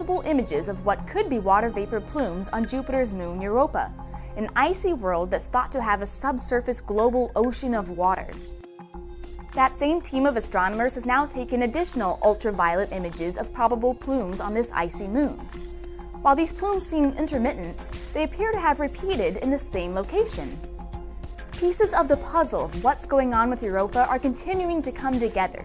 multiple images of what could be water vapor plumes on Jupiter's moon Europa, an icy world that's thought to have a subsurface global ocean of water. That same team of astronomers has now taken additional ultraviolet images of probable plumes on this icy moon. While these plumes seem intermittent, they appear to have repeated in the same location. Pieces of the puzzle of what's going on with Europa are continuing to come together.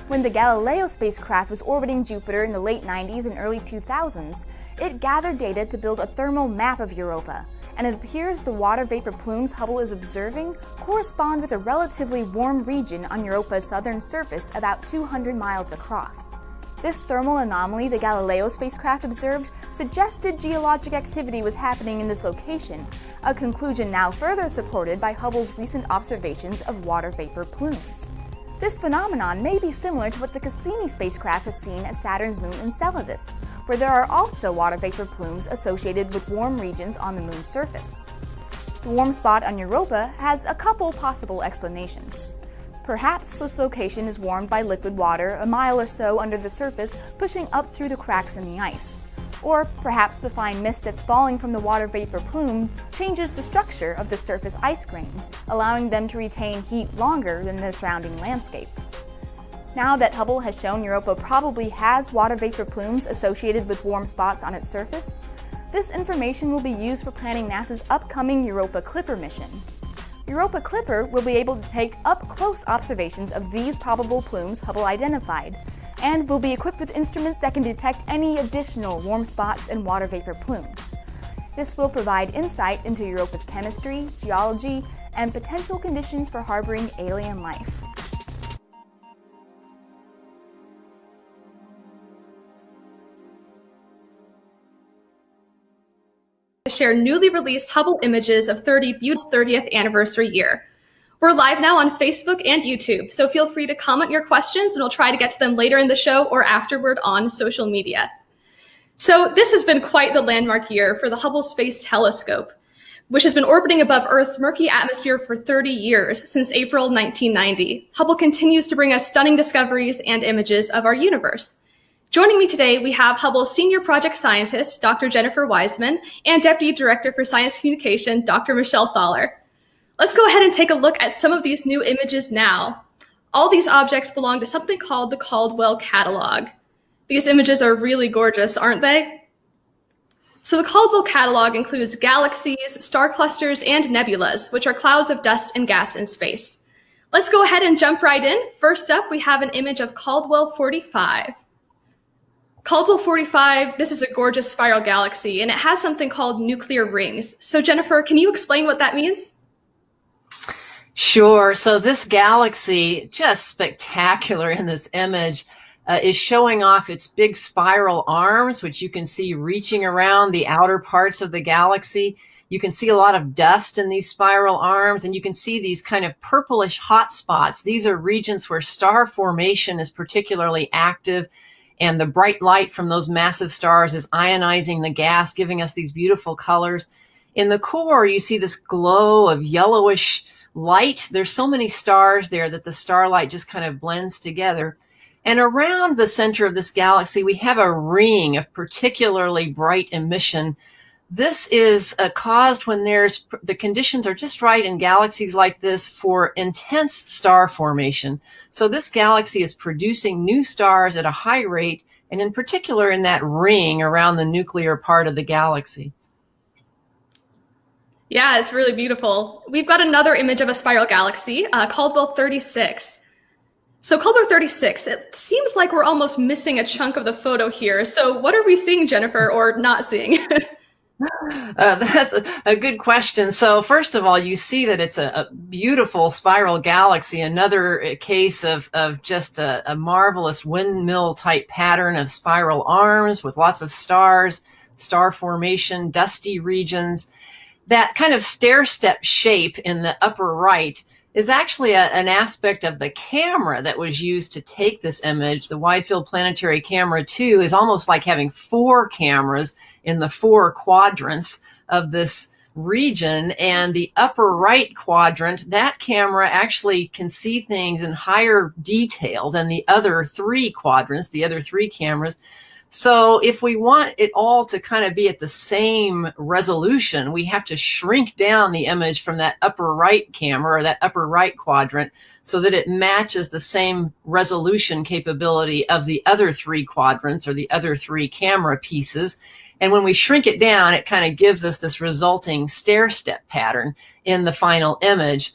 When the Galileo spacecraft was orbiting Jupiter in the late 90s and early 2000s, it gathered data to build a thermal map of Europa, and it appears the water vapor plumes Hubble is observing correspond with a relatively warm region on Europa's southern surface about 200 miles across. This thermal anomaly the Galileo spacecraft observed suggested geologic activity was happening in this location, a conclusion now further supported by Hubble's recent observations of water vapor plumes. This phenomenon may be similar to what the Cassini spacecraft has seen at Saturn's moon Enceladus, where there are also water vapor plumes associated with warm regions on the moon's surface. The warm spot on Europa has a couple possible explanations. Perhaps this location is warmed by liquid water a mile or so under the surface, pushing up through the cracks in the ice. Or perhaps the fine mist that's falling from the water vapor plume changes the structure of the surface ice grains, allowing them to retain heat longer than the surrounding landscape. Now that Hubble has shown Europa probably has water vapor plumes associated with warm spots on its surface, this information will be used for planning NASA's upcoming Europa Clipper mission. Europa Clipper will be able to take up-close observations of these probable plumes Hubble identified, and will be equipped with instruments that can detect any additional warm spots and water vapor plumes. This will provide insight into Europa's chemistry, geology, and potential conditions for harboring alien life. Share newly released Hubble images of 30's 30th anniversary year. We're live now on Facebook and YouTube, so feel free to comment your questions and we'll try to get to them later in the show or afterward on social media. So this has been quite the landmark year for the Hubble Space Telescope, which has been orbiting above Earth's murky atmosphere for 30 years, since April 1990. Hubble continues to bring us stunning discoveries and images of our universe. Joining me today, we have Hubble's Senior Project Scientist, Dr. Jennifer Wiseman, and Deputy Director for Science Communication, Dr. Michelle Thaler. Let's go ahead and take a look at some of these new images now. All these objects belong to something called the Caldwell Catalog. These images are really gorgeous, aren't they? So the Caldwell Catalog includes galaxies, star clusters, and nebulas, which are clouds of dust and gas in space. Let's go ahead and jump right in. First up, we have an image of Caldwell 45. Caldwell 45, this is a gorgeous spiral galaxy, and it has something called nuclear rings. So Jennifer, can you explain what that means? Sure. So this galaxy, just spectacular in this image, is showing off its big spiral arms, which you can see reaching around the outer parts of the galaxy. You can see a lot of dust in these spiral arms, and you can see these kind of purplish hot spots. These are regions where star formation is particularly active, and the bright light from those massive stars is ionizing the gas, giving us these beautiful colors. In the core, you see this glow of yellowish light. There's so many stars there that the starlight just kind of blends together. And around the center of this galaxy, we have a ring of particularly bright emission. This is caused when the conditions are just right in galaxies like this for intense star formation. So this galaxy is producing new stars at a high rate, and in particular in that ring around the nuclear part of the galaxy. Yeah, it's really beautiful. We've got another image of a spiral galaxy, Caldwell 36. So Caldwell 36, it seems like we're almost missing a chunk of the photo here. So what are we seeing, Jennifer, or not seeing? That's a good question. So first of all, you see that it's a beautiful spiral galaxy, another case of just a marvelous windmill type pattern of spiral arms with lots of stars, star formation, dusty regions. That kind of stair-step shape in the upper right is actually an aspect of the camera that was used to take this image. The Wide Field Planetary Camera 2 is almost like having 4 cameras in the 4 quadrants of this region. And the upper right quadrant, that camera actually can see things in higher detail than the other 3 quadrants, the other 3 cameras. So if we want it all to kind of be at the same resolution, we have to shrink down the image from that upper right camera or that upper right quadrant so that it matches the same resolution capability of the other three quadrants or the other three camera pieces. And when we shrink it down, it kind of gives us this resulting stair-step pattern in the final image.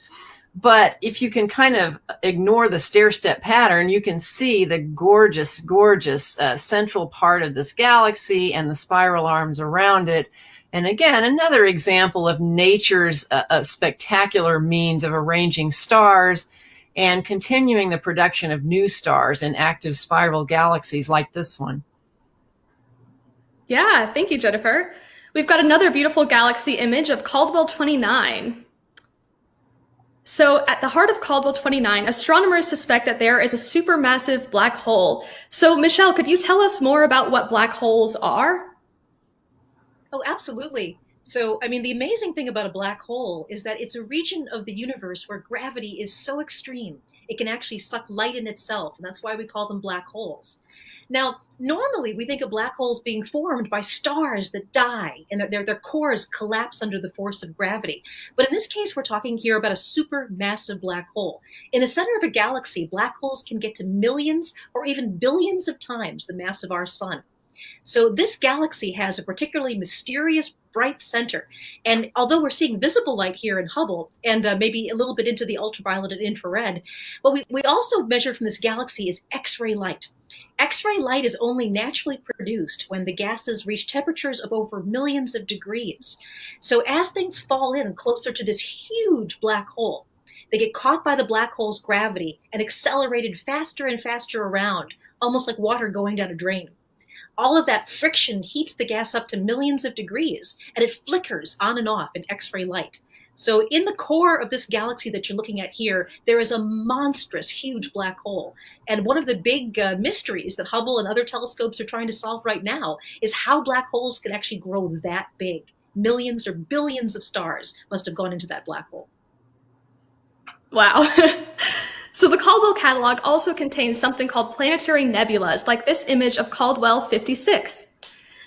But if you can kind of ignore the stair-step pattern, you can see the gorgeous, gorgeous central part of this galaxy and the spiral arms around it. And again, another example of nature's spectacular means of arranging stars and continuing the production of new stars in active spiral galaxies like this one. Yeah, thank you, Jennifer. We've got another beautiful galaxy image of Caldwell 29. So at the heart of Caldwell 29, astronomers suspect that there is a supermassive black hole. So Michelle, could you tell us more about what black holes are? Oh, absolutely. So, I mean, the amazing thing about a black hole is that it's a region of the universe where gravity is so extreme, it can actually suck light in itself, and that's why we call them black holes. Now, normally we think of black holes being formed by stars that die and their cores collapse under the force of gravity. But in this case, we're talking here about a supermassive black hole. In the center of a galaxy, black holes can get to millions or even billions of times the mass of our sun. So this galaxy has a particularly mysterious bright center. And although we're seeing visible light here in Hubble and maybe a little bit into the ultraviolet and infrared, what we also measure from this galaxy is X-ray light. X-ray light is only naturally produced when the gases reach temperatures of over millions of degrees. So as things fall in closer to this huge black hole, they get caught by the black hole's gravity and accelerated faster and faster around, almost like water going down a drain. All of that friction heats the gas up to millions of degrees, and it flickers on and off in X-ray light. So in the core of this galaxy that you're looking at here, there is a monstrous, huge black hole. And one of the big mysteries that Hubble and other telescopes are trying to solve right now is how black holes can actually grow that big. Millions or billions of stars must have gone into that black hole. Wow. So the Caldwell catalog also contains something called planetary nebulas, like this image of Caldwell 56.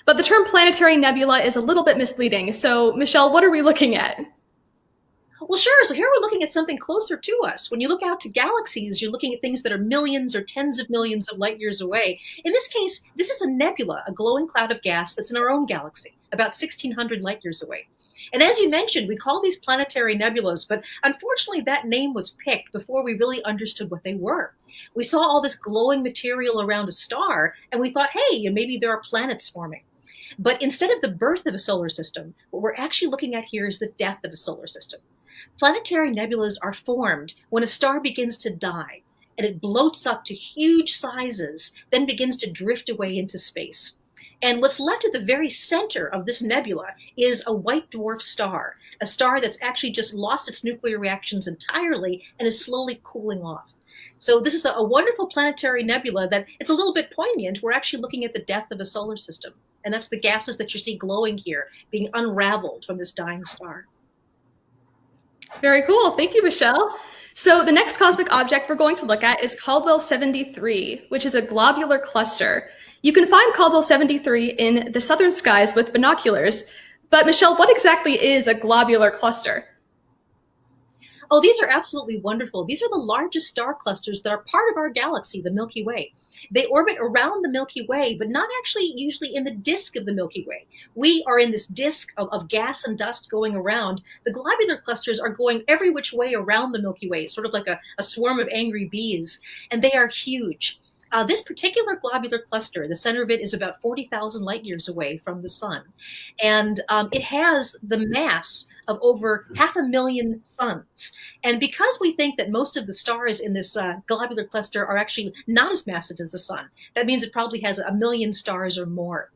But the term planetary nebula is a little bit misleading. So Michelle, what are we looking at? Well, sure. So here we're looking at something closer to us. When you look out to galaxies, you're looking at things that are millions or tens of millions of light years away. In this case, this is a nebula, a glowing cloud of gas that's in our own galaxy, about 1,600 light years away. And as you mentioned, we call these planetary nebulas, but unfortunately that name was picked before we really understood what they were. We saw all this glowing material around a star, and we thought, hey, maybe there are planets forming. But instead of the birth of a solar system, what we're actually looking at here is the death of a solar system. Planetary nebulas are formed when a star begins to die, and it bloats up to huge sizes, then begins to drift away into space. And what's left at the very center of this nebula is a white dwarf star, a star that's actually just lost its nuclear reactions entirely and is slowly cooling off. So this is a wonderful planetary nebula that it's a little bit poignant. We're actually looking at the death of a solar system. And that's the gases that you see glowing here being unraveled from this dying star. Very cool. Thank you, Michelle. So the next cosmic object we're going to look at is Caldwell 73, which is a globular cluster. You can find Caldwell 73 in the southern skies with binoculars. But Michelle, what exactly is a globular cluster? Oh, these are absolutely wonderful. These are the largest star clusters that are part of our galaxy, the Milky Way. They orbit around the Milky Way, but not actually usually in the disk of the Milky Way. We are in this disk of gas and dust going around. The globular clusters are going every which way around the Milky Way, sort of like a swarm of angry bees, and they are huge. This particular globular cluster, the center of it is about 40,000 light years away from the sun. And it has the mass of over 500,000 suns. And because we think that most of the stars in this globular cluster are actually not as massive as the sun, that means it probably has 1 million stars or more.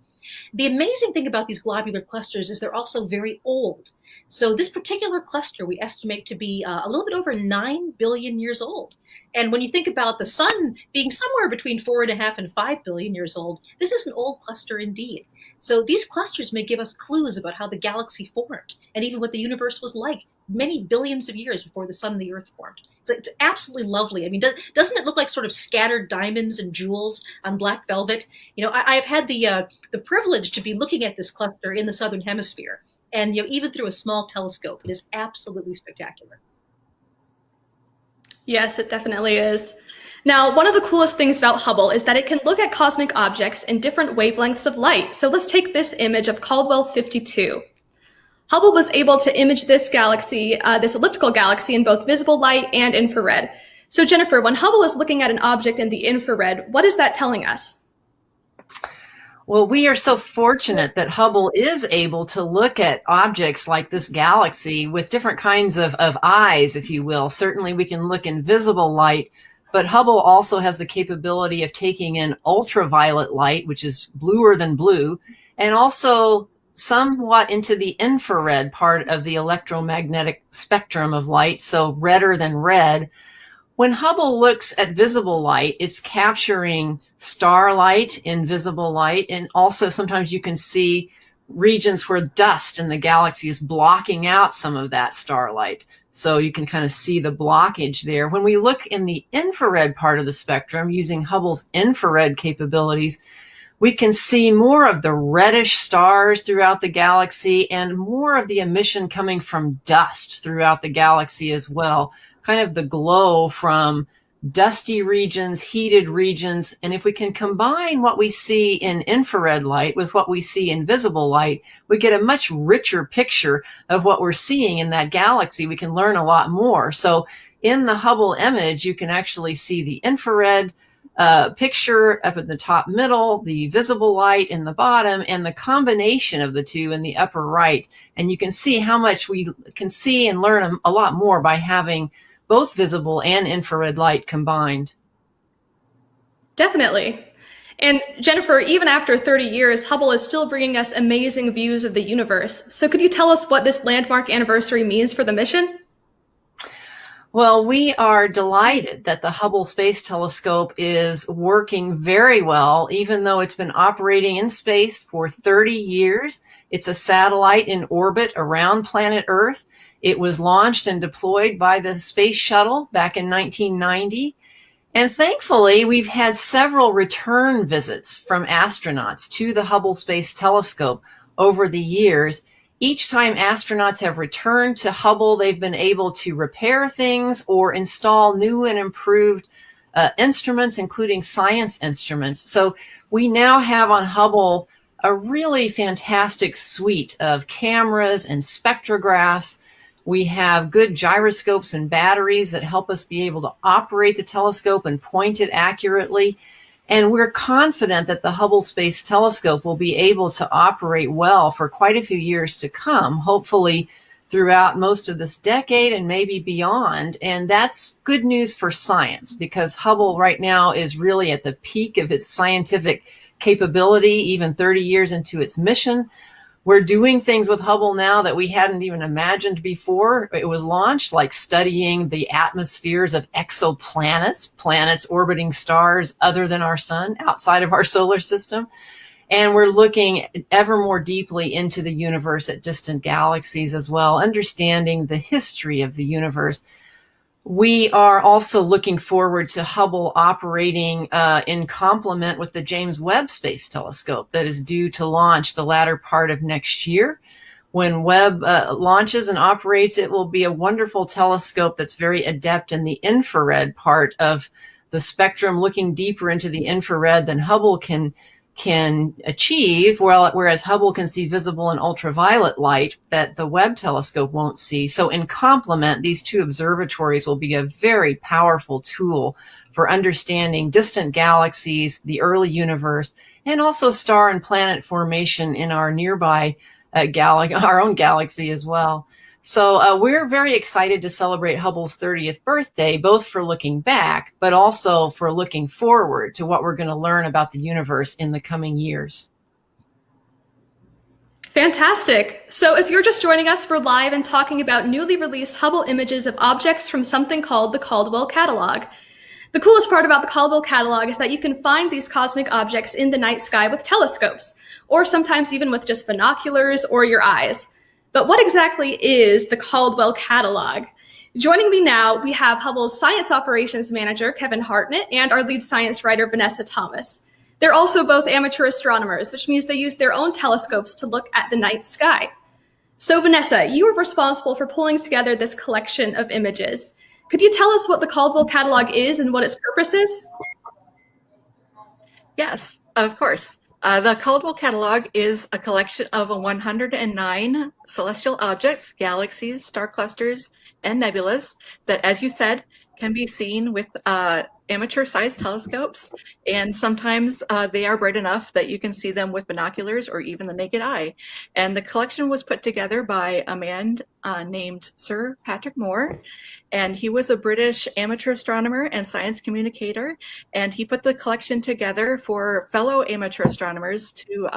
The amazing thing about these globular clusters is they're also very old. So this particular cluster we estimate to be a little bit over 9 billion years old. And when you think about the sun being somewhere between 4.5 and 5 billion years old, this is an old cluster indeed. So these clusters may give us clues about how the galaxy formed and even what the universe was like many billions of years before the sun and the earth formed. So it's absolutely lovely. I mean, doesn't it look like sort of scattered diamonds and jewels on black velvet? You know, I've had the privilege to be looking at this cluster in the southern hemisphere, and you know, even through a small telescope, it is absolutely spectacular. Yes, it definitely is. Now, one of the coolest things about Hubble is that it can look at cosmic objects in different wavelengths of light. So let's take this image of Caldwell 52. Hubble was able to image this galaxy, this elliptical galaxy, in both visible light and infrared. So Jennifer, when Hubble is looking at an object in the infrared, what is that telling us? Well, we are so fortunate that Hubble is able to look at objects like this galaxy with different kinds of eyes, if you will. Certainly we can look in visible light, but Hubble also has the capability of taking in ultraviolet light, which is bluer than blue, and also somewhat into the infrared part of the electromagnetic spectrum of light, so redder than red. When Hubble looks at visible light, it's capturing starlight in visible light, and also sometimes you can see regions where dust in the galaxy is blocking out some of that starlight. So you can kind of see the blockage there. When we look in the infrared part of the spectrum using Hubble's infrared capabilities, we can see more of the reddish stars throughout the galaxy and more of the emission coming from dust throughout the galaxy as well. Kind of the glow from dusty regions, heated regions. And if we can combine what we see in infrared light with what we see in visible light, we get a much richer picture of what we're seeing in that galaxy. We can learn a lot more. So in the Hubble image, you can actually see the infrared picture up in the top middle, the visible light in the bottom, and the combination of the two in the upper right. And you can see how much we can see and learn a lot more by having both visible and infrared light combined. Definitely. And Jennifer, even after 30 years, Hubble is still bringing us amazing views of the universe. So could you tell us what this landmark anniversary means for the mission? Well, we are delighted that the Hubble Space Telescope is working very well, even though it's been operating in space for 30 years. It's a satellite in orbit around planet Earth. It was launched and deployed by the space shuttle back in 1990. And thankfully, we've had several return visits from astronauts to the Hubble Space Telescope over the years. Each time astronauts have returned to Hubble, they've been able to repair things or install new and improved instruments, including science instruments. So we now have on Hubble a really fantastic suite of cameras and spectrographs. We have good gyroscopes and batteries that help us be able to operate the telescope and point it accurately. And we're confident that the Hubble Space Telescope will be able to operate well for quite a few years to come, hopefully throughout most of this decade and maybe beyond. And that's good news for science, because Hubble right now is really at the peak of its scientific capability, even 30 years into its mission. We're doing things with Hubble now that we hadn't even imagined before it was launched, like studying the atmospheres of exoplanets, planets orbiting stars other than our sun, outside of our solar system. And we're looking ever more deeply into the universe at distant galaxies as well, understanding the history of the universe. We are also looking forward to Hubble operating in complement with the James Webb Space Telescope that is due to launch the latter part of next year. When Webb launches and operates, it will be a wonderful telescope that's very adept in the infrared part of the spectrum, looking deeper into the infrared than Hubble can achieve, whereas Hubble can see visible and ultraviolet light that the Webb telescope won't see. So in complement, these two observatories will be a very powerful tool for understanding distant galaxies, the early universe, and also star and planet formation in our nearby our own galaxy as well. So we're very excited to celebrate Hubble's 30th birthday, both for looking back, but also for looking forward to what we're going to learn about the universe in the coming years. Fantastic. So if you're just joining us, we're live and talking about newly released Hubble images of objects from something called the Caldwell Catalog. The coolest part about the Caldwell Catalog is that you can find these cosmic objects in the night sky with telescopes, or sometimes even with just binoculars or your eyes. But what exactly is the Caldwell Catalog? Joining me now, we have Hubble's Science Operations Manager, Kevin Hartnett, and our lead science writer, Vanessa Thomas. They're also both amateur astronomers, which means they use their own telescopes to look at the night sky. So Vanessa, you were responsible for pulling together this collection of images. Could you tell us what the Caldwell Catalog is and what its purpose is? Yes, of course. The Caldwell Catalog is a collection of 109 celestial objects, galaxies, star clusters, and nebulas that, as you said, can be seen with amateur-sized telescopes, and sometimes they are bright enough that you can see them with binoculars or even the naked eye. And the collection was put together by a man named Sir Patrick Moore, and he was a British amateur astronomer and science communicator, and he put the collection together for fellow amateur astronomers to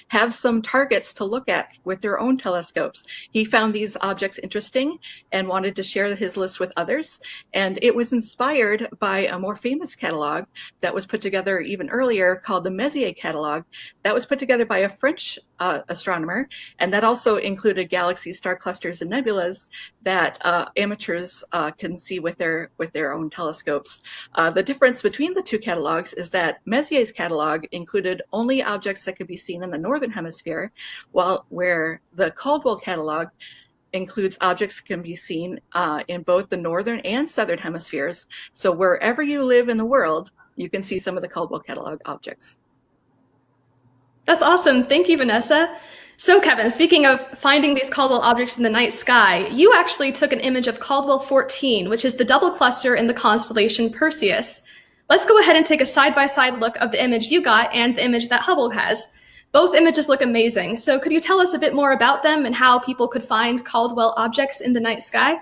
have some targets to look at with their own telescopes. He found these objects interesting and wanted to share his list with others, and it was inspired by a more famous catalog that was put together even earlier called the Messier catalog that was put together by a French astronomer, and that also included galaxies, star clusters, and nebulas that amateurs can see with their own telescopes. The difference between the two catalogs is that Messier's catalog included only objects that could be seen in the northern hemisphere, where the Caldwell catalog includes objects that can be seen in both the northern and southern hemispheres. So wherever you live in the world, you can see some of the Caldwell catalog objects. That's awesome. Thank you, Vanessa. So Kevin, speaking of finding these Caldwell objects in the night sky, you actually took an image of Caldwell 14, which is the double cluster in the constellation Perseus. Let's go ahead and take a side-by-side look of the image you got and the image that Hubble has. Both images look amazing. So could you tell us a bit more about them and how people could find Caldwell objects in the night sky?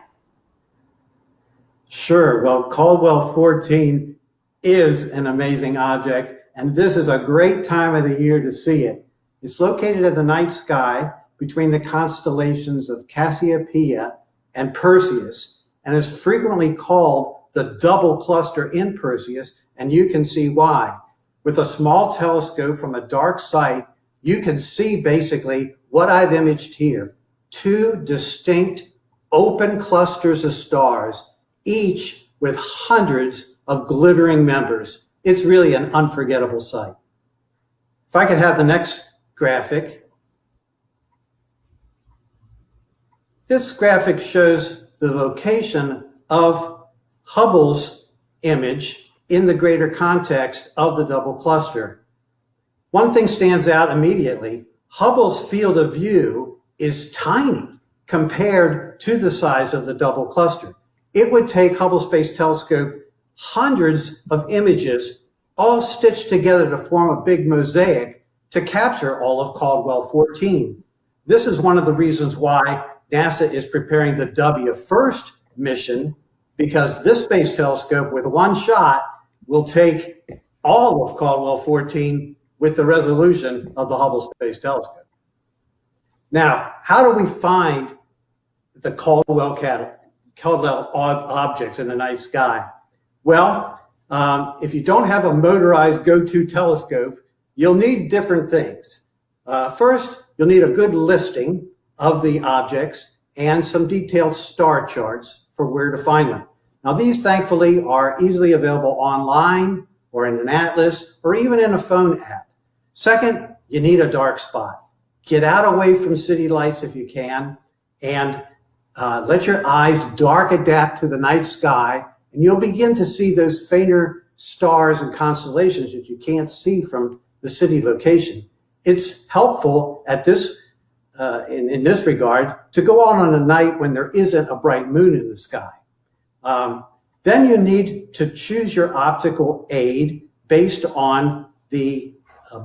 Sure. Well, Caldwell 14 is an amazing object, and this is a great time of the year to see it. It's located in the night sky between the constellations of Cassiopeia and Perseus, and is frequently called the double cluster in Perseus, and you can see why. With a small telescope from a dark site, you can see basically what I've imaged here. Two distinct open clusters of stars, each with hundreds of glittering members. It's really an unforgettable sight. If I could have the next graphic. This graphic shows the location of Hubble's image in the greater context of the double cluster. One thing stands out immediately. Hubble's field of view is tiny compared to the size of the double cluster. It would take Hubble Space Telescope hundreds of images all stitched together to form a big mosaic to capture all of Caldwell 14. This is one of the reasons why NASA is preparing the W1 mission, because this space telescope with one shot will take all of Caldwell 14 with the resolution of the Hubble Space Telescope. Now, how do we find the Caldwell objects in the night sky? Well, if you don't have a motorized go-to telescope, you'll need different things. First, you'll need a good listing of the objects and some detailed star charts for where to find them. Now, these thankfully are easily available online or in an atlas or even in a phone app. Second, you need a dark spot. Get out away from city lights if you can, and let your eyes dark adapt to the night sky, and you'll begin to see those fainter stars and constellations that you can't see from the city location. It's helpful at this, in this regard, to go out on a night when there isn't a bright moon in the sky. Then you need to choose your optical aid based on the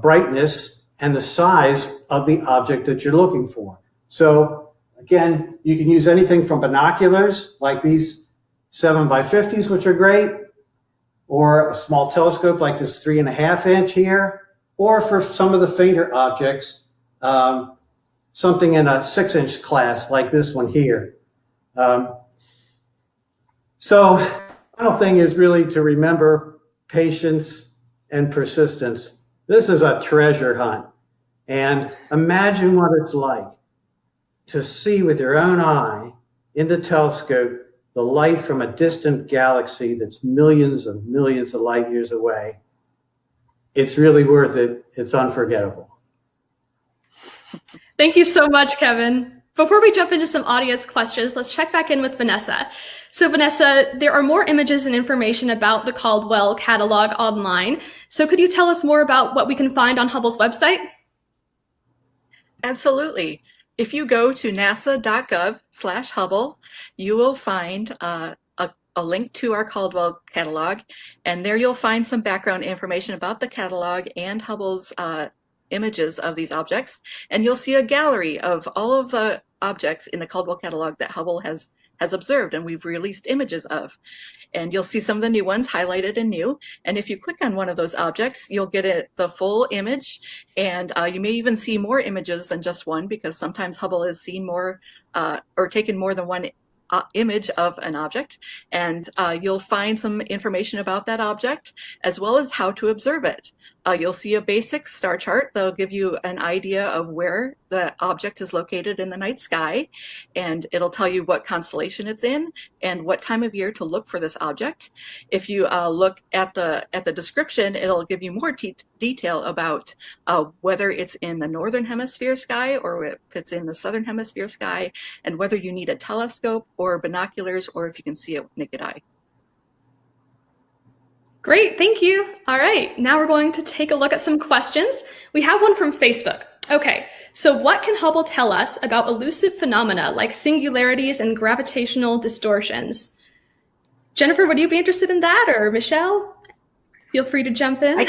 brightness and the size of the object that you're looking for. So again, you can use anything from binoculars like these 7x50s, which are great, or a small telescope like this 3.5 inch here, or for some of the fainter objects, something in a 6-inch class like this one here. So the final thing is really to remember patience and persistence. This is a treasure hunt, and imagine what it's like to see with your own eye in the telescope the light from a distant galaxy that's millions of light years away, it's really worth it. It's unforgettable. Thank you so much, Kevin. Before we jump into some audience questions, let's check back in with Vanessa. So Vanessa, there are more images and information about the Caldwell catalog online. So could you tell us more about what we can find on Hubble's website? Absolutely. If you go to nasa.gov/Hubble, you will find a link to our Caldwell catalog, and there you'll find some background information about the catalog and Hubble's images of these objects, and you'll see a gallery of all of the objects in the Caldwell catalog that Hubble has observed and we've released images of. And you'll see some of the new ones highlighted in new. And if you click on one of those objects, you'll get the full image. And you may even see more images than just one, because sometimes Hubble has seen more or taken more than one image of an object. And you'll find some information about that object as well as how to observe it. You'll see a basic star chart that'll give you an idea of where the object is located in the night sky, and it'll tell you what constellation it's in and what time of year to look for this object. If you look at the description, it'll give you more detail about whether it's in the northern hemisphere sky or if it's in the southern hemisphere sky, and whether you need a telescope or binoculars or if you can see it with naked eye. Great, thank you. All right, now we're going to take a look at some questions. We have one from Facebook. Okay, so what can Hubble tell us about elusive phenomena like singularities and gravitational distortions? Jennifer, would you be interested in that, or Michelle? Feel free to jump in.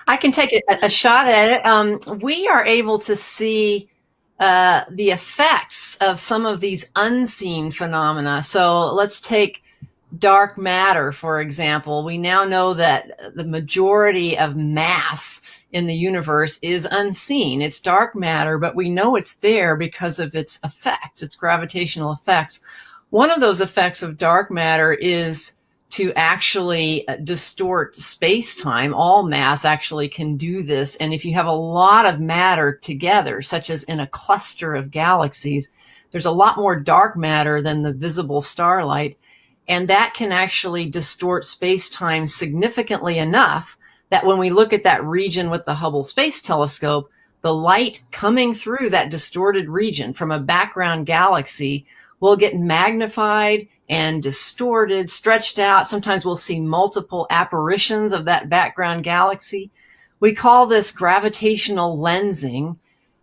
I can take a shot at it. We are able to see the effects of some of these unseen phenomena. So let's take dark matter, for example. We now know that the majority of mass in the universe is unseen. It's dark matter, but we know it's there because of its effects, its gravitational effects. One of those effects of dark matter is to actually distort space-time. All mass actually can do this. And if you have a lot of matter together, such as in a cluster of galaxies, there's a lot more dark matter than the visible starlight. And that can actually distort space-time significantly enough that when we look at that region with the Hubble Space Telescope, the light coming through that distorted region from a background galaxy will get magnified and distorted, stretched out. Sometimes we'll see multiple apparitions of that background galaxy. We call this gravitational lensing.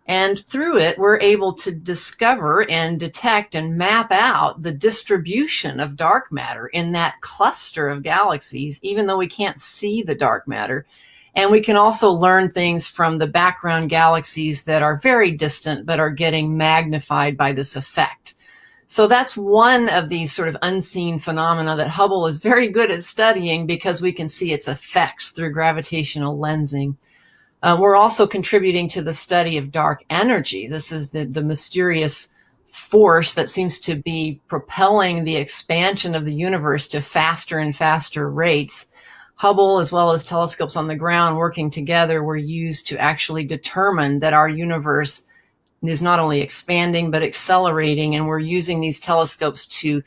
And through it, we're able to discover and detect and map out the distribution of dark matter in that cluster of galaxies, even though we can't see the dark matter. And we can also learn things from the background galaxies that are very distant but are getting magnified by this effect. So that's one of these sort of unseen phenomena that Hubble is very good at studying, because we can see its effects through gravitational lensing. We're also contributing to the study of dark energy. This is the mysterious force that seems to be propelling the expansion of the universe to faster and faster rates. Hubble, as well as telescopes on the ground working together, were used to actually determine that our universe is not only expanding but accelerating, and we're using these telescopes to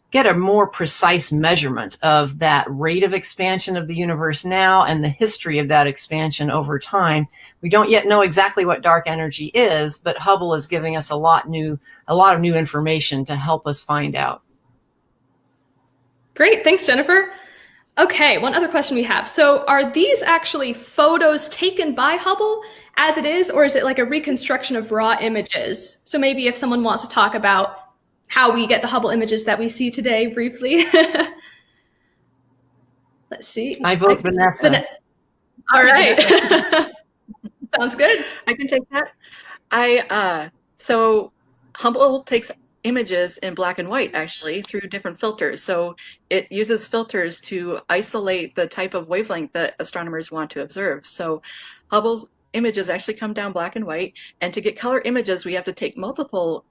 get a more precise measurement of that rate of expansion of the universe now and the history of that expansion over time. We don't yet know exactly what dark energy is, but Hubble is giving us a lot of new information to help us find out. Great, thanks, Jennifer. Okay, one other question we have. So are these actually photos taken by Hubble as it is, or is it like a reconstruction of raw images? So maybe if someone wants to talk about how we get the Hubble images that we see today briefly. Let's see. I vote Vanessa. All right. Sounds good. I can take that. So Hubble takes images in black and white, actually, through different filters. So it uses filters to isolate the type of wavelength that astronomers want to observe. So Hubble's images actually come down black and white, and to get color images, we have to take multiple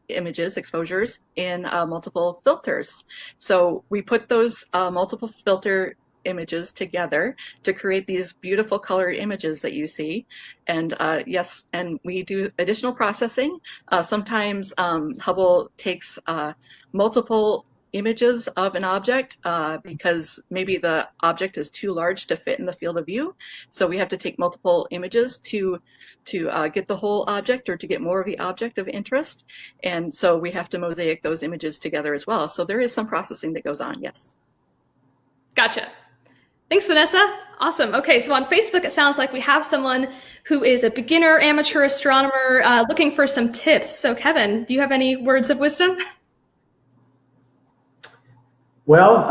images, exposures, in multiple filters. So we put those multiple filter images together to create these beautiful color images that you see. And yes, and we do additional processing. Sometimes Hubble takes multiple images of an object because maybe the object is too large to fit in the field of view. So we have to take multiple images to get the whole object or to get more of the object of interest. And so we have to mosaic those images together as well. So there is some processing that goes on, yes. Gotcha. Thanks, Vanessa. Awesome. Okay, so on Facebook, it sounds like we have someone who is a beginner amateur astronomer looking for some tips. So Kevin, do you have any words of wisdom? Well,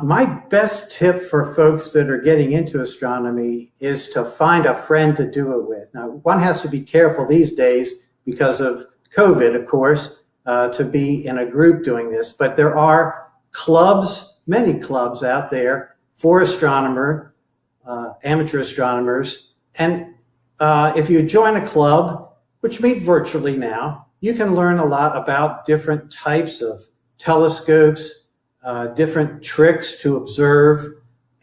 my best tip for folks that are getting into astronomy is to find a friend to do it with. Now, one has to be careful these days because of COVID, of course, to be in a group doing this, but there are clubs, many clubs out there for amateur astronomers. And if you join a club, which meet virtually now, you can learn a lot about different types of telescopes, different tricks to observe,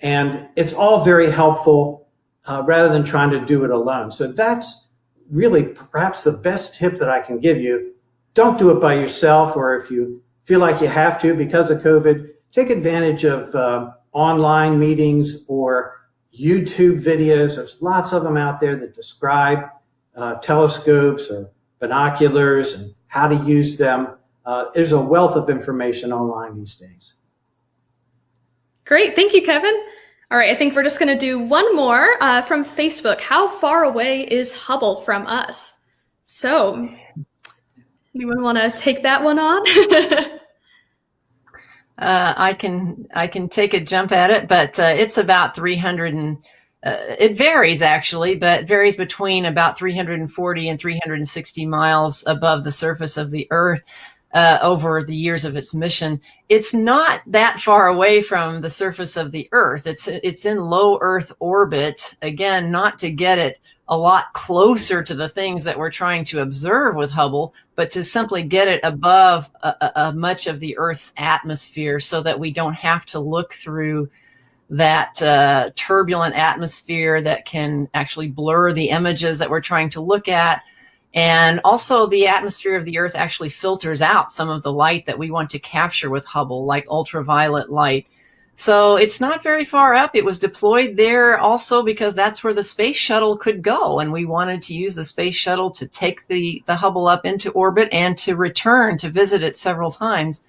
and it's all very helpful rather than trying to do it alone. So that's really perhaps the best tip that I can give you. Don't do it by yourself, or if you feel like you have to because of COVID, take advantage of online meetings or YouTube videos. There's lots of them out there that describe telescopes or binoculars and how to use them. There's a wealth of information online these days. Great. Thank you, Kevin. All right. I think we're just going to do one more from Facebook. How far away is Hubble from us? So anyone want to take that one on? I can take a jump at it, but it's about 300 and it varies actually, but varies between about 340 and 360 miles above the surface of the Earth. Over the years of its mission. It's not that far away from the surface of the Earth. It's in low Earth orbit, again, not to get it a lot closer to the things that we're trying to observe with Hubble, but to simply get it above much of the Earth's atmosphere so that we don't have to look through that turbulent atmosphere that can actually blur the images that we're trying to look at. And also the atmosphere of the Earth actually filters out some of the light that we want to capture with Hubble, like ultraviolet light. So it's not very far up. It was deployed there also because that's where the space shuttle could go. And we wanted to use the space shuttle to take the Hubble up into orbit and to return to visit it several times.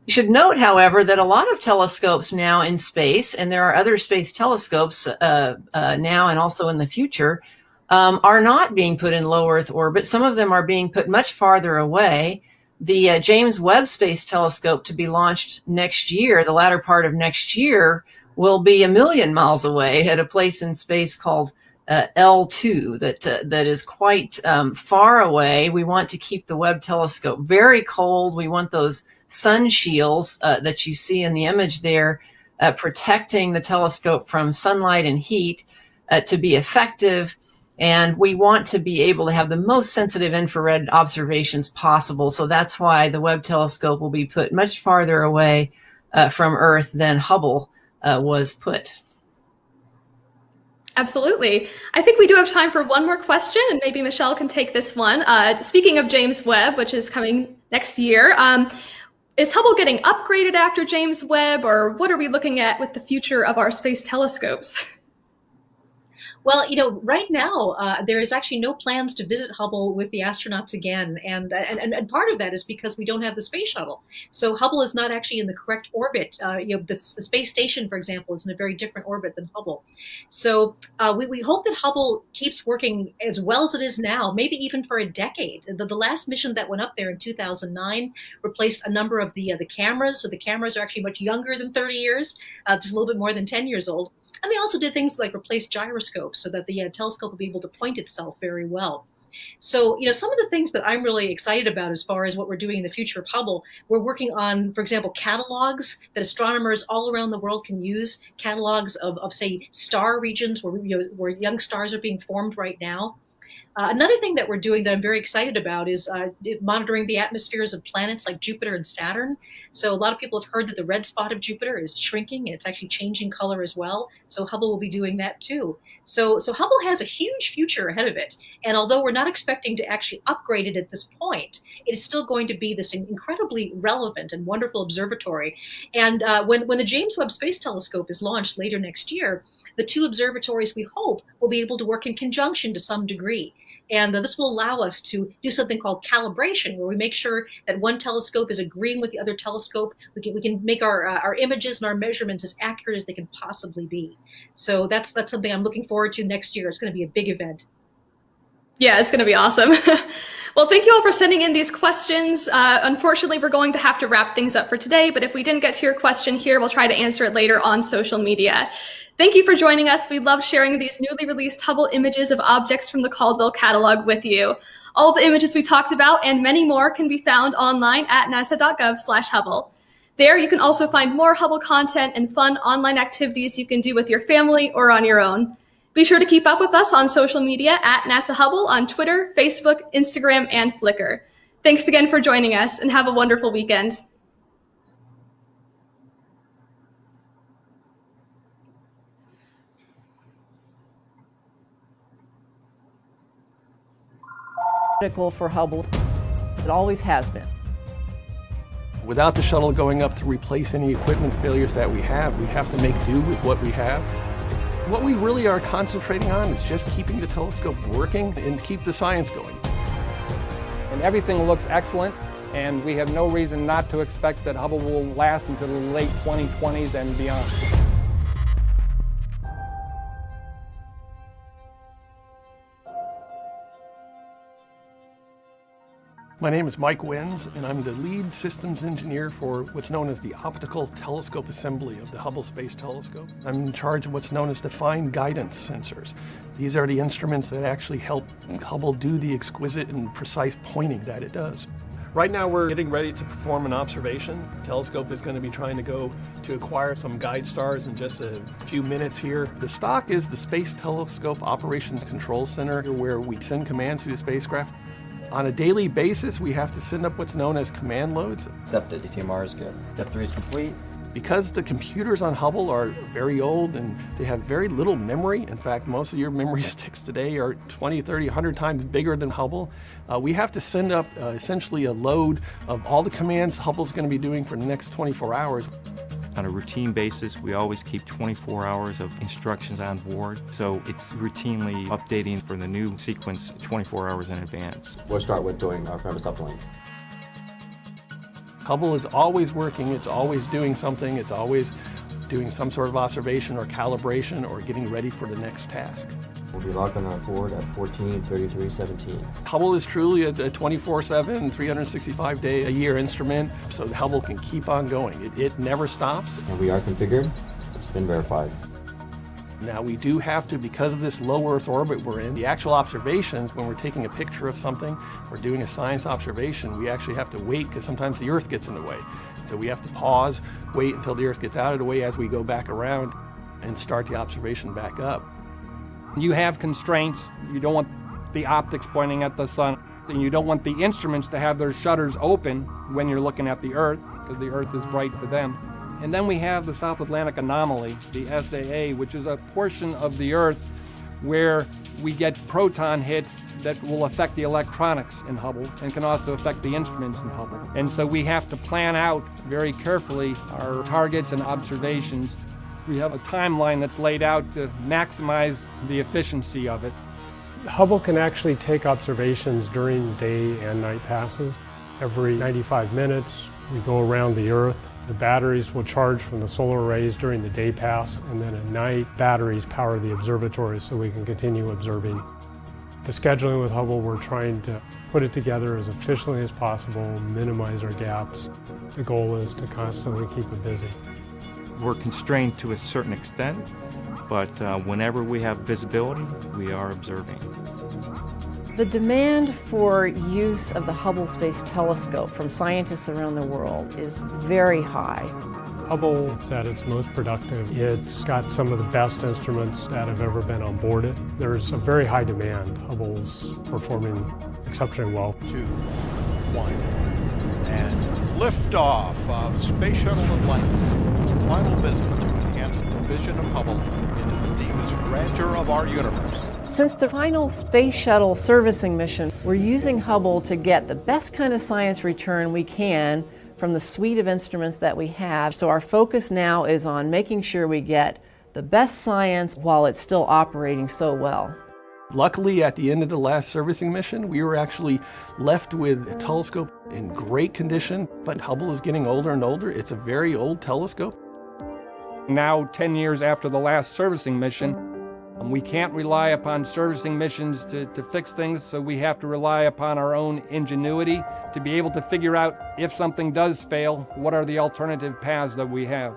You should note, however, that a lot of telescopes now in space, and there are other space telescopes now and also in the future, are not being put in low Earth orbit. Some of them are being put much farther away. The James Webb Space Telescope, to be launched next year, the latter part of next year, will be 1 million miles away at a place in space called L2 that is quite far away. We want to keep the Webb telescope very cold. We want those sun shields that you see in the image there protecting the telescope from sunlight and heat to be effective. And we want to be able to have the most sensitive infrared observations possible. So that's why the Webb telescope will be put much farther away from Earth than Hubble was put. Absolutely. I think we do have time for one more question, and maybe Michelle can take this one. Speaking of James Webb, which is coming next year, is Hubble getting upgraded after James Webb, or what are we looking at with the future of our space telescopes? Well, right now there is actually no plans to visit Hubble with the astronauts again, and part of that is because we don't have the space shuttle. So Hubble is not actually in the correct orbit. The space station, for example, is in a very different orbit than Hubble. So we hope that Hubble keeps working as well as it is now, maybe even for a decade. The last mission that went up there in 2009 replaced a number of the cameras. So the cameras are actually much younger than 30 years, just a little bit more than 10 years old. And they also did things like replace gyroscopes so that the telescope will be able to point itself very well. So, some of the things that I'm really excited about as far as what we're doing in the future of Hubble, we're working on, for example, catalogs that astronomers all around the world can use, catalogs of say, star regions where young stars are being formed right now. Another thing that we're doing that I'm very excited about is monitoring the atmospheres of planets like Jupiter and Saturn. So a lot of people have heard that the red spot of Jupiter is shrinking and it's actually changing color as well. So Hubble will be doing that too. So Hubble has a huge future ahead of it. And although we're not expecting to actually upgrade it at this point, it is still going to be this incredibly relevant and wonderful observatory. And when the James Webb Space Telescope is launched later next year, the two observatories, we hope, will be able to work in conjunction to some degree. And this will allow us to do something called calibration, where we make sure that one telescope is agreeing with the other telescope. We can make our images and our measurements as accurate as they can possibly be. So that's something I'm looking forward to next year. It's going to be a big event. Yeah, it's going to be awesome. Well, thank you all for sending in these questions. Unfortunately, we're going to have to wrap things up for today, but if we didn't get to your question here, we'll try to answer it later on social media. Thank you for joining us. We love sharing these newly released Hubble images of objects from the Caldwell catalog with you. All the images we talked about and many more can be found online at nasa.gov/Hubble. There, you can also find more Hubble content and fun online activities you can do with your family or on your own. Be sure to keep up with us on social media at NASA Hubble on Twitter, Facebook, Instagram, and Flickr. Thanks again for joining us, and have a wonderful weekend. Critical for Hubble. It always has been. Without the shuttle going up to replace any equipment failures that we have to make do with what we have. What we really are concentrating on is just keeping the telescope working and keep the science going. And everything looks excellent, and we have no reason not to expect that Hubble will last until the late 2020s and beyond. My name is Mike Wenz, and I'm the lead systems engineer for what's known as the Optical Telescope Assembly of the Hubble Space Telescope. I'm in charge of what's known as defined guidance sensors. These are the instruments that actually help Hubble do the exquisite and precise pointing that it does. Right now we're getting ready to perform an observation. The telescope is going to be trying to go to acquire some guide stars in just a few minutes here. The stock is the Space Telescope Operations Control Center, where we send commands to the spacecraft. On a daily basis, we have to send up what's known as command loads. Step to DTMR is good. Step 3 is complete. Because the computers on Hubble are very old and they have very little memory, in fact, most of your memory sticks today are 20, 30, 100 times bigger than Hubble, we have to send up essentially a load of all the commands Hubble's going to be doing for the next 24 hours. On a routine basis, we always keep 24 hours of instructions on board, so it's routinely updating for the new sequence 24 hours in advance. We'll start with doing our premise uplink. Hubble is always working, it's always doing something, it's always doing some sort of observation or calibration or getting ready for the next task. We'll be logged on our board at 14:33:17. Hubble is truly a 24/7, 365-day-a-year instrument, so Hubble can keep on going. It never stops. And we are configured. It's been verified. Now we do have to, because of this low Earth orbit we're in, the actual observations, when we're taking a picture of something or doing a science observation, we actually have to wait because sometimes the Earth gets in the way. So we have to pause, wait until the Earth gets out of the way as we go back around and start the observation back up. You have constraints. You don't want the optics pointing at the sun, and you don't want the instruments to have their shutters open when you're looking at the Earth, because the Earth is bright for them. And then we have the South Atlantic Anomaly, the SAA, which is a portion of the Earth where we get proton hits that will affect the electronics in Hubble and can also affect the instruments in Hubble. And so we have to plan out very carefully our targets and observations. We have a timeline that's laid out to maximize the efficiency of it. Hubble can actually take observations during day and night passes. Every 95 minutes, we go around the Earth. The batteries will charge from the solar rays during the day pass, and then at night, batteries power the observatory so we can continue observing. The scheduling with Hubble, we're trying to put it together as efficiently as possible, minimize our gaps. The goal is to constantly keep it busy. We're constrained to a certain extent, but whenever we have visibility, we are observing. The demand for use of the Hubble Space Telescope from scientists around the world is very high. Hubble is at its most productive. It's got some of the best instruments that have ever been on board it. There's a very high demand. Hubble's performing exceptionally well. 2, 1, and liftoff of Space Shuttle Atlantis. The final visit to enhance the vision of Hubble into the deepest grandeur of our universe. Since the final Space Shuttle servicing mission, we're using Hubble to get the best kind of science return we can from the suite of instruments that we have. So our focus now is on making sure we get the best science while it's still operating so well. Luckily, at the end of the last servicing mission, we were actually left with a telescope in great condition, but Hubble is getting older and older. It's a very old telescope. Now, 10 years after the last servicing mission, we can't rely upon servicing missions to fix things, so we have to rely upon our own ingenuity to be able to figure out if something does fail, what are the alternative paths that we have.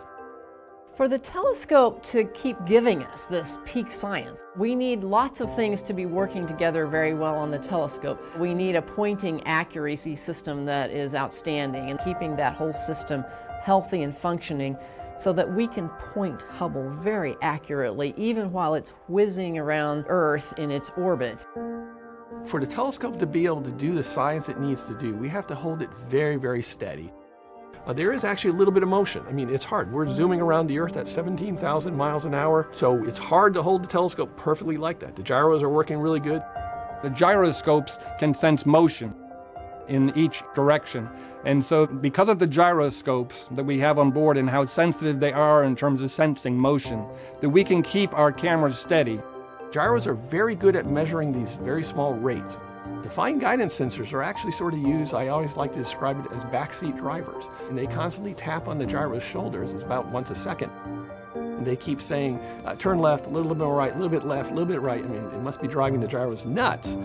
For the telescope to keep giving us this peak science, we need lots of things to be working together very well on the telescope. We need a pointing accuracy system that is outstanding and keeping that whole system healthy and functioning so that we can point Hubble very accurately even while it's whizzing around Earth in its orbit. For the telescope to be able to do the science it needs to do, we have to hold it very, very steady. There is actually a little bit of motion. I mean, it's hard. We're zooming around the Earth at 17,000 miles an hour, so it's hard to hold the telescope perfectly like that. The gyros are working really good. The gyroscopes can sense motion in each direction. And so because of the gyroscopes that we have on board and how sensitive they are in terms of sensing motion, that we can keep our cameras steady. Gyros are very good at measuring these very small rates. The fine guidance sensors are actually sort of used, I always like to describe it as backseat drivers. And they constantly tap on the gyro's shoulders. It's about once a second. And they keep saying, turn left, a little bit more right, a little bit left, a little bit right. I mean, it must be driving the gyros nuts.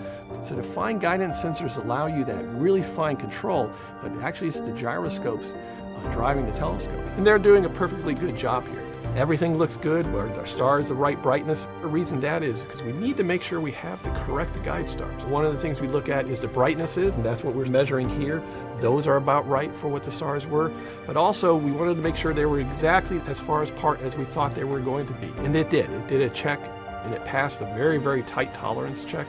So the fine guidance sensors allow you that really fine control, but actually it's the gyroscopes driving the telescope. And they're doing a perfectly good job here. Everything looks good, our stars the right brightness. The reason that is because we need to make sure we have the correct guide stars. One of the things we look at is the brightnesses, and that's what we're measuring here. Those are about right for what the stars were. But also, we wanted to make sure they were exactly as far apart as we thought they were going to be. And it did. It did a check, and it passed a very, very tight tolerance check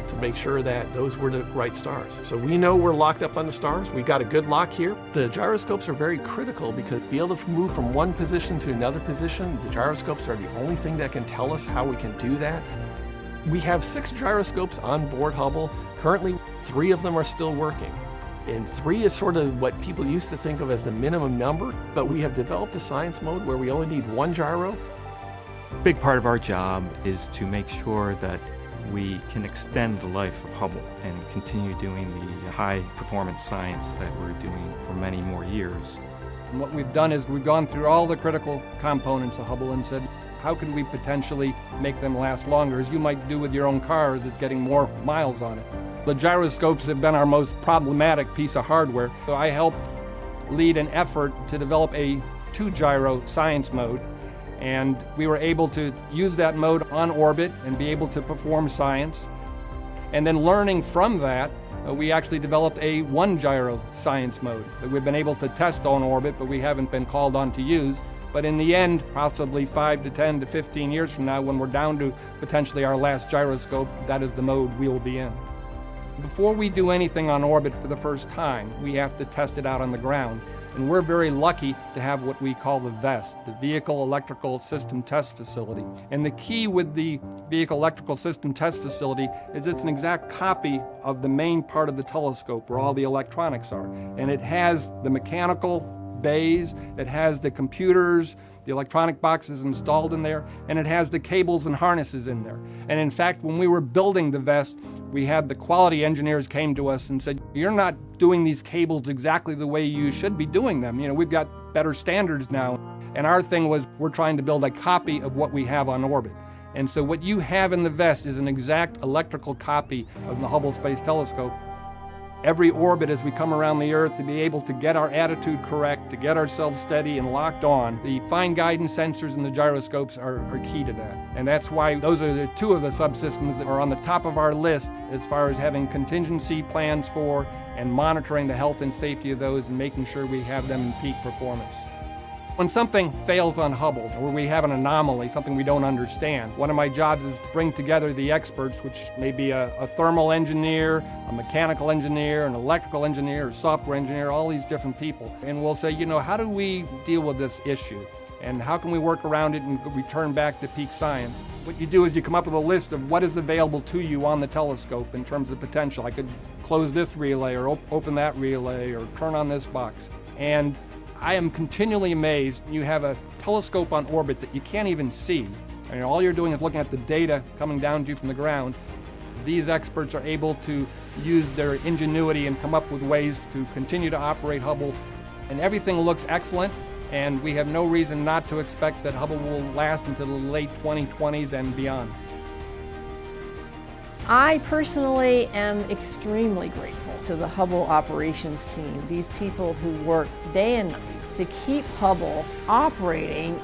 to make sure that those were the right stars. So we know we're locked up on the stars. We got a good lock here. The gyroscopes are very critical because to be able to move from one position to another position, the gyroscopes are the only thing that can tell us how we can do that. We have 6 gyroscopes on board Hubble. Currently, 3 of them are still working. And 3 is sort of what people used to think of as the minimum number, but we have developed a science mode where we only need 1 gyro. A big part of our job is to make sure that we can extend the life of Hubble and continue doing the high performance science that we're doing for many more years. And what we've done is we've gone through all the critical components of Hubble and said, how can we potentially make them last longer, as you might do with your own car, as it's getting more miles on it. The gyroscopes have been our most problematic piece of hardware, so I helped lead an effort to develop a 2-gyro science mode. And we were able to use that mode on orbit and be able to perform science. And then learning from that, we actually developed a 1-gyro science mode that we've been able to test on orbit, but we haven't been called on to use. But in the end, possibly 5 to 10 to 15 years from now, when we're down to potentially our last gyroscope, that is the mode we will be in. Before we do anything on orbit for the first time, we have to test it out on the ground. And we're very lucky to have what we call the VEST, the Vehicle Electrical System Test Facility. And the key with the Vehicle Electrical System Test Facility is it's an exact copy of the main part of the telescope where all the electronics are. And it has the mechanical bays, it has the computers, the electronic boxes installed in there, and it has the cables and harnesses in there. And in fact, when we were building the VEST, we had the quality engineers came to us and said, you're not doing these cables exactly the way you should be doing them. You know, we've got better standards now. And our thing was, we're trying to build a copy of what we have on orbit. And so what you have in the VEST is an exact electrical copy of the Hubble Space Telescope. Every orbit as we come around the Earth, to be able to get our attitude correct, to get ourselves steady and locked on, the fine guidance sensors and the gyroscopes are key to that. And that's why those are the 2 of the subsystems that are on the top of our list as far as having contingency plans for and monitoring the health and safety of those and making sure we have them in peak performance. When something fails on Hubble, or we have an anomaly, something we don't understand, one of my jobs is to bring together the experts, which may be a thermal engineer, a mechanical engineer, an electrical engineer, a software engineer, all these different people. And we'll say, how do we deal with this issue? And how can we work around it and return back to peak science? What you do is you come up with a list of what is available to you on the telescope in terms of potential. I could close this relay or open that relay or turn on this box. And I am continually amazed. You have a telescope on orbit that you can't even see. All you're doing is looking at the data coming down to you from the ground. These experts are able to use their ingenuity and come up with ways to continue to operate Hubble. And everything looks excellent, and we have no reason not to expect that Hubble will last until the late 2020s and beyond. I personally am extremely grateful to the Hubble operations team, these people who work day and night to keep Hubble operating,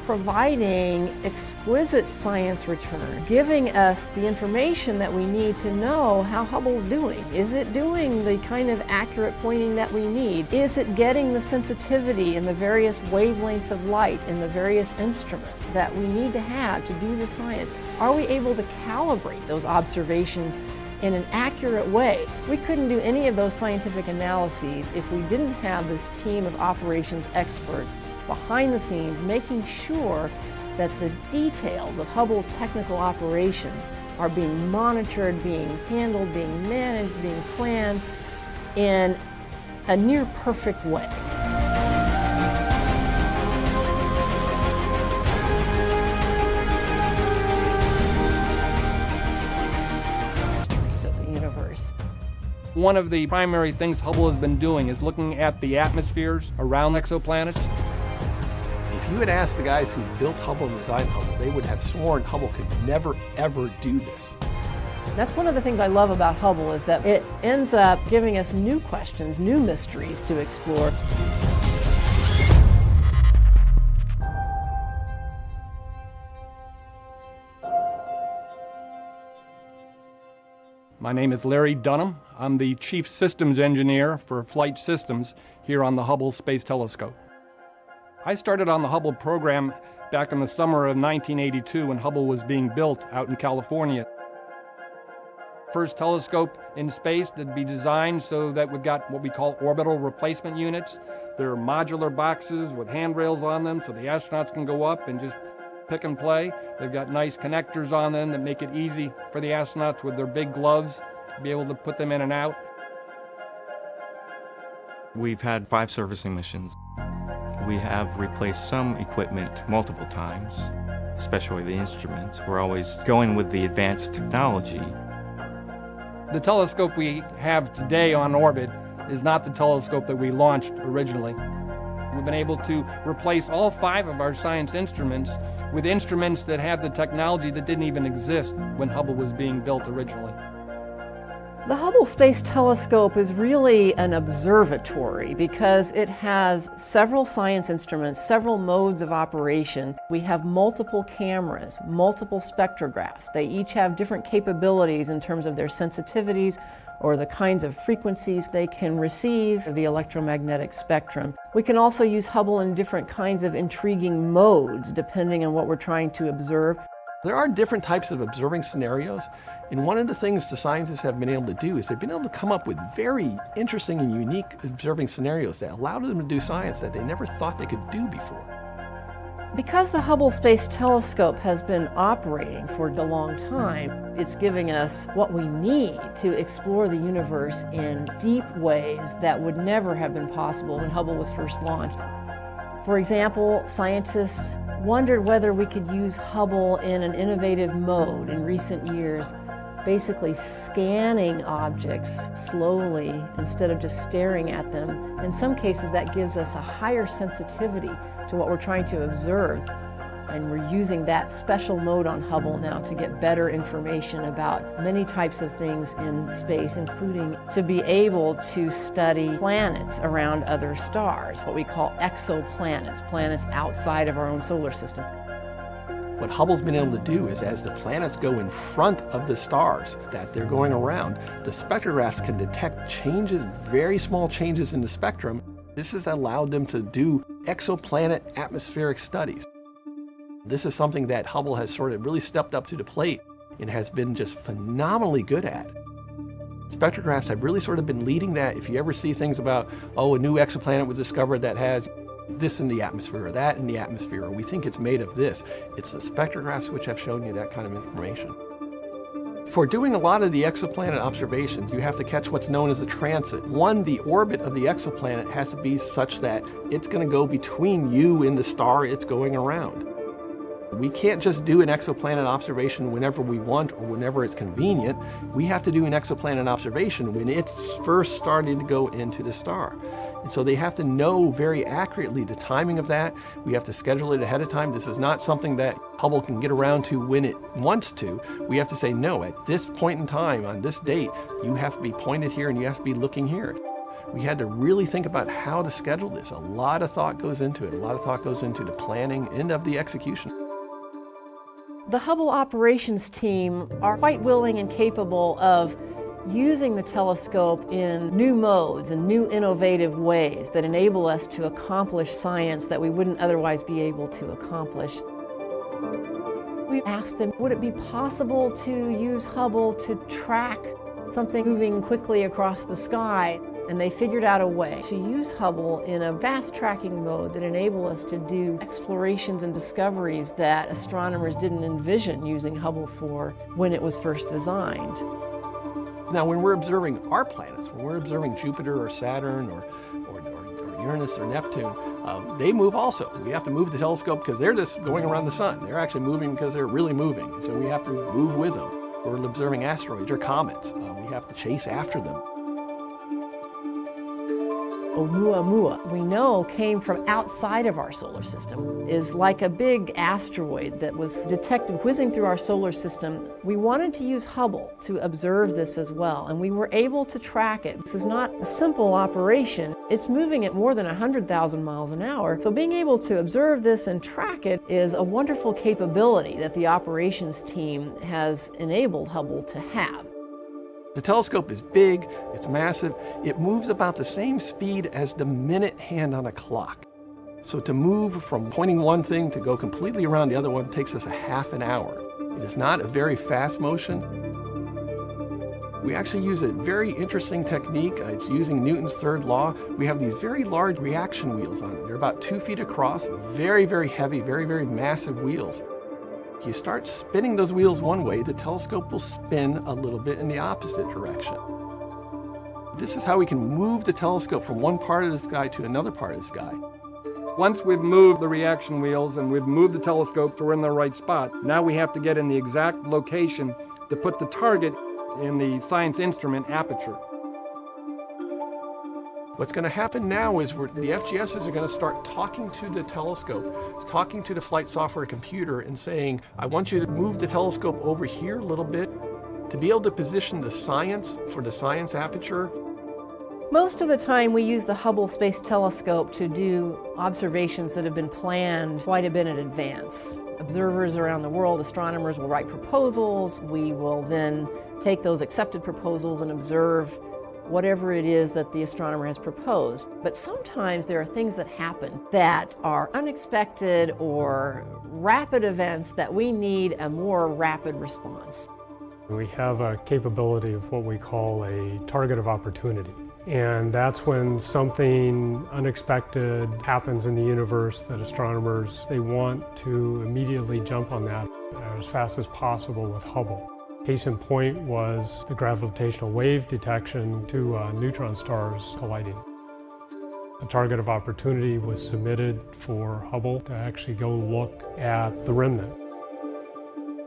providing exquisite science return, giving us the information that we need to know how Hubble's doing. Is it doing the kind of accurate pointing that we need? Is it getting the sensitivity in the various wavelengths of light in the various instruments that we need to have to do the science? Are we able to calibrate those observations in an accurate way? We couldn't do any of those scientific analyses if we didn't have this team of operations experts behind the scenes making sure that the details of Hubble's technical operations are being monitored, being handled, being managed, being planned in a near perfect way. Of the universe. One of the primary things Hubble has been doing is looking at the atmospheres around exoplanets. If you had asked the guys who built Hubble and designed Hubble, they would have sworn Hubble could never, ever do this. That's one of the things I love about Hubble, is that it ends up giving us new questions, new mysteries to explore. My name is Larry Dunham. I'm the Chief Systems Engineer for Flight Systems here on the Hubble Space Telescope. I started on the Hubble program back in the summer of 1982 when Hubble was being built out in California. First telescope in space to be designed so that we've got what we call orbital replacement units. They're modular boxes with handrails on them so the astronauts can go up and just pick and play. They've got nice connectors on them that make it easy for the astronauts with their big gloves to be able to put them in and out. We've had 5 servicing missions. We have replaced some equipment multiple times, especially the instruments. We're always going with the advanced technology. The telescope we have today on orbit is not the telescope that we launched originally. We've been able to replace all 5 of our science instruments with instruments that have the technology that didn't even exist when Hubble was being built originally. The Hubble Space Telescope is really an observatory because it has several science instruments, several modes of operation. We have multiple cameras, multiple spectrographs. They each have different capabilities in terms of their sensitivities or the kinds of frequencies they can receive, the electromagnetic spectrum. We can also use Hubble in different kinds of intriguing modes depending on what we're trying to observe. There are different types of observing scenarios, and one of the things the scientists have been able to do is they've been able to come up with very interesting and unique observing scenarios that allow them to do science that they never thought they could do before. Because the Hubble Space Telescope has been operating for a long time, it's giving us what we need to explore the universe in deep ways that would never have been possible when Hubble was first launched. For example, scientists wondered whether we could use Hubble in an innovative mode in recent years, basically scanning objects slowly instead of just staring at them. In some cases, that gives us a higher sensitivity to what we're trying to observe. And we're using that special mode on Hubble now to get better information about many types of things in space, including to be able to study planets around other stars, what we call exoplanets, planets outside of our own solar system. What Hubble's been able to do is as the planets go in front of the stars that they're going around, the spectrographs can detect changes, very small changes in the spectrum. This has allowed them to do exoplanet atmospheric studies. This is something that Hubble has sort of really stepped up to the plate and has been just phenomenally good at. Spectrographs have really sort of been leading that. If you ever see things about, oh, a new exoplanet was discovered that has this in the atmosphere or that in the atmosphere, or we think it's made of this, it's the spectrographs which have shown you that kind of information. For doing a lot of the exoplanet observations, you have to catch what's known as a transit. One, the orbit of the exoplanet has to be such that it's going to go between you and the star it's going around. We can't just do an exoplanet observation whenever we want or whenever it's convenient. We have to do an exoplanet observation when it's first starting to go into the star. And so they have to know very accurately the timing of that. We have to schedule it ahead of time. This is not something that Hubble can get around to when it wants to. We have to say, no, at this point in time, on this date, you have to be pointed here and you have to be looking here. We had to really think about how to schedule this. A lot of thought goes into it. A lot of thought goes into the planning and of the execution. The Hubble operations team are quite willing and capable of using the telescope in new modes and new innovative ways that enable us to accomplish science that we wouldn't otherwise be able to accomplish. We asked them, would it be possible to use Hubble to track something moving quickly across the sky? And they figured out a way to use Hubble in a vast tracking mode that enabled us to do explorations and discoveries that astronomers didn't envision using Hubble for when it was first designed. Now, when we're observing our planets, when we're observing Jupiter or Saturn or Uranus or Neptune, they move also. We have to move the telescope because they're just going around the sun. They're actually moving because they're really moving. So we have to move with them. We're observing asteroids or comets. We have to chase after them. Oumuamua, we know came from outside of our solar system, is like a big asteroid that was detected whizzing through our solar system. We wanted to use Hubble to observe this as well, and we were able to track it. This is not a simple operation. It's moving at more than 100,000 miles an hour, so being able to observe this and track it is a wonderful capability that the operations team has enabled Hubble to have. The telescope is big, it's massive, it moves about the same speed as the minute hand on a clock. So to move from pointing one thing to go completely around the other one takes us a half an hour. It is not a very fast motion. We actually use a very interesting technique. It's using Newton's third law. We have these very large reaction wheels on it. They're about 2 feet across, very, very heavy, very, very massive wheels. You start spinning those wheels one way, the telescope will spin a little bit in the opposite direction. This is how we can move the telescope from one part of the sky to another part of the sky. Once we've moved the reaction wheels and we've moved the telescope so we're in the right spot, now we have to get in the exact location to put the target in the science instrument aperture. What's going to happen now is the FGSs are going to start talking to the telescope, talking to the flight software computer and saying, I want you to move the telescope over here a little bit to be able to position the science for the science aperture. Most of the time we use the Hubble Space Telescope to do observations that have been planned quite a bit in advance. Observers around the world, astronomers will write proposals. We will then take those accepted proposals and observe whatever it is that the astronomer has proposed. But sometimes there are things that happen that are unexpected or rapid events that we need a more rapid response. We have a capability of what we call a target of opportunity. And that's when something unexpected happens in the universe that astronomers, they want to immediately jump on that as fast as possible with Hubble. Case in point was the gravitational wave detection to neutron stars colliding. A target of opportunity was submitted for Hubble to actually go look at the remnant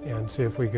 and see if we could